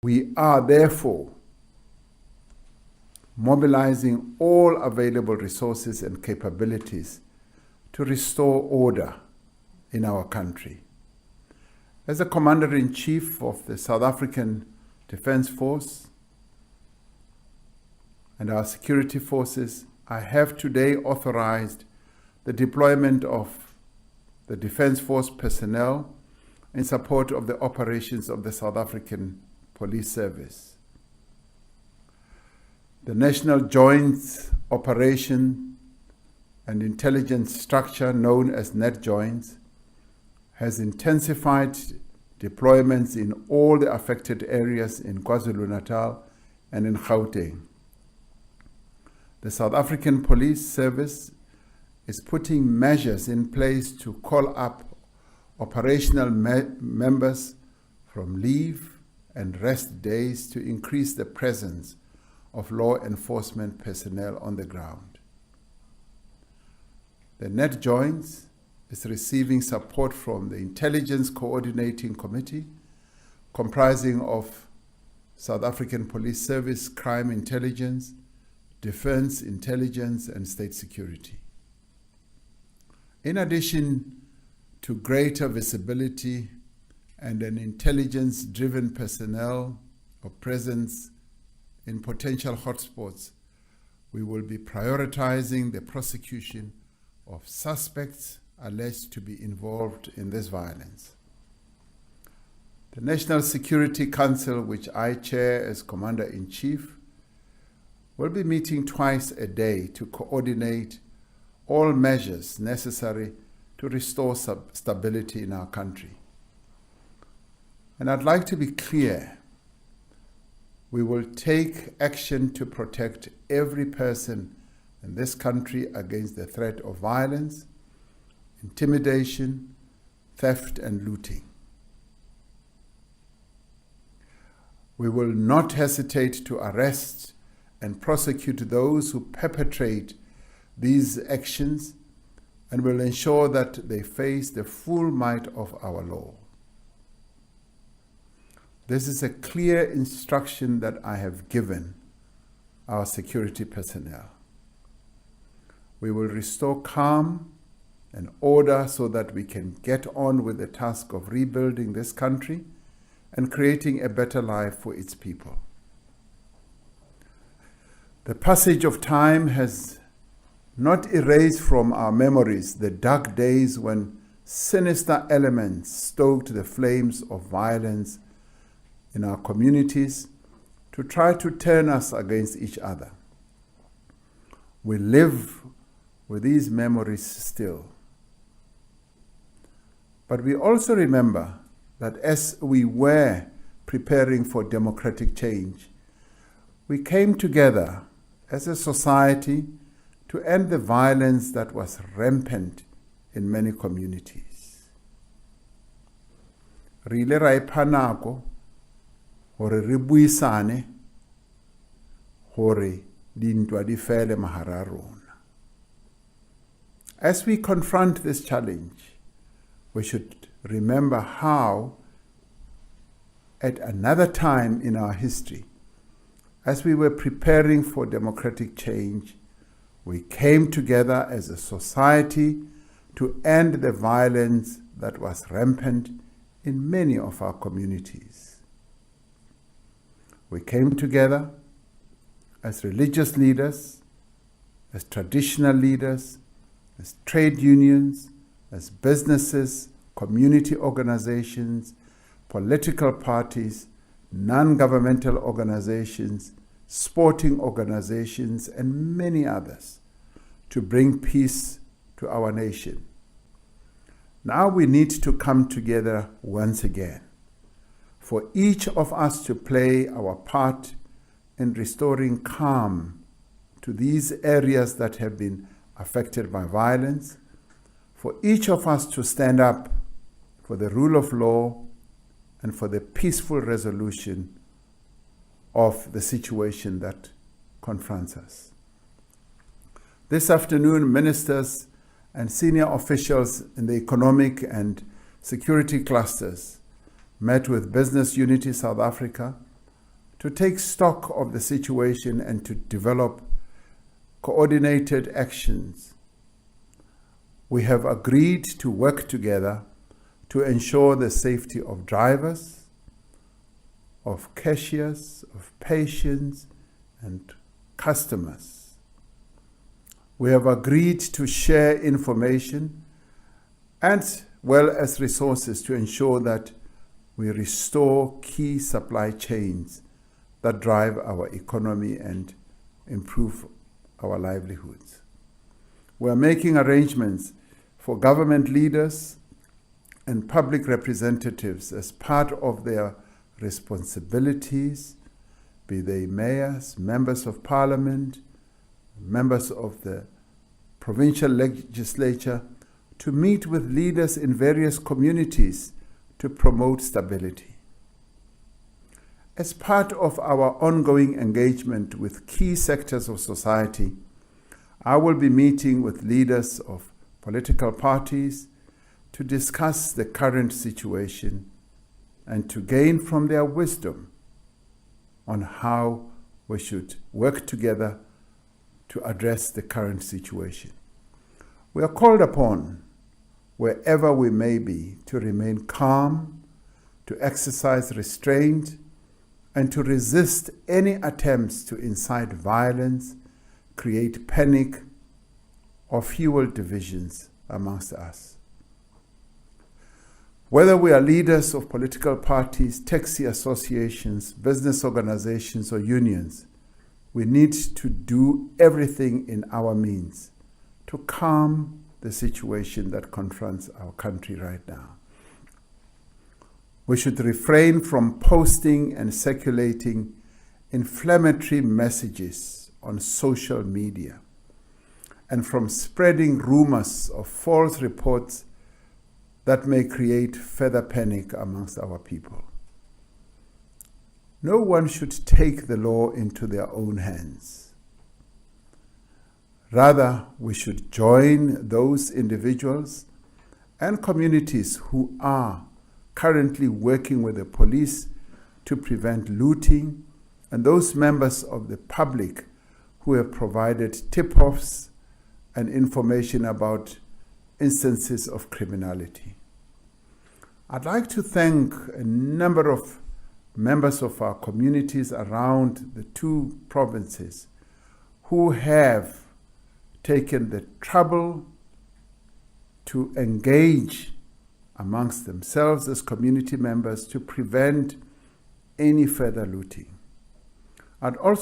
We are therefore mobilizing all available resources and capabilities to restore order in our country. As the Commander-in-Chief of the South African Defence Force and our security forces, I have today authorized the deployment of the Defence Force personnel in support of the operations of the South African Police Service. The National Joint Operation and Intelligence Structure, known as NetJoints, has intensified deployments in all the affected areas in KwaZulu-Natal and in Gauteng. The South African Police Service is putting measures in place to call up operational members from leave and rest days to increase the presence of law enforcement personnel on the ground. The NetJoints is receiving support from the Intelligence Coordinating Committee, comprising of South African Police Service, Crime Intelligence, Defense Intelligence, and State Security. In addition to greater visibility and an intelligence-driven personnel or presence in potential hotspots, we will be prioritizing the prosecution of suspects alleged to be involved in this violence. The National Security Council, which I chair as Commander-in-Chief, will be meeting twice a day to coordinate all measures necessary to restore stability in our country. And I'd like to be clear, we will take action to protect every person in this country against the threat of violence, intimidation, theft, and looting. We will not hesitate to arrest and prosecute those who perpetrate these actions and will ensure that they face the full might of our law. This is a clear instruction that I have given our security personnel. We will restore calm and order so that we can get on with the task of rebuilding this country and creating a better life for its people. The passage of time has not erased from our memories the dark days when sinister elements stoked the flames of violence in our communities to try to turn us against each other. We live with these memories still. But we also remember that as we were preparing for democratic change, we came together as a society to end the violence that was rampant in many communities. Re ile ra ipha nako hore re buisane hore dintwa di fele mahara rona. As we confront this challenge, we should remember how, at another time in our history, as we were preparing for democratic change, we came together as a society to end the violence that was rampant in many of our communities. We came together as religious leaders, as traditional leaders, as trade unions, as businesses, community organizations, political parties, non-governmental organizations, sporting organizations, and many others to bring peace to our nation. Now we need to come together once again, for each of us to play our part in restoring calm to these areas that have been affected by violence, for each of us to stand up for the rule of law and for the peaceful resolution of the situation that confronts us. This afternoon, ministers and senior officials in the economic and security clusters met with Business Unity South Africa, to take stock of the situation and to develop coordinated actions. We have agreed to work together to ensure the safety of drivers, of cashiers, of patients, and customers. We have agreed to share information as well as resources to ensure that we restore key supply chains that drive our economy and improve our livelihoods. We are making arrangements for government leaders and public representatives as part of their responsibilities, be they mayors, members of parliament, members of the provincial legislature, to meet with leaders in various communities to promote stability. As part of our ongoing engagement with key sectors of society, I will be meeting with leaders of political parties to discuss the current situation and to gain from their wisdom on how we should work together to address the current situation. We are called upon, wherever we may be, to remain calm, to exercise restraint, and to resist any attempts to incite violence, create panic, or fuel divisions amongst us. Whether we are leaders of political parties, taxi associations, business organizations, or unions, we need to do everything in our means to calm the situation that confronts our country right now. We should refrain from posting and circulating inflammatory messages on social media and from spreading rumors of false reports that may create further panic amongst our people. No one should take the law into their own hands. Rather, we should join those individuals and communities who are currently working with the police to prevent looting, and those members of the public who have provided tip-offs and information about instances of criminality. I'd like to thank a number of members of our communities around the two provinces who have taken the trouble to engage amongst themselves as community members to prevent any further looting. I'd also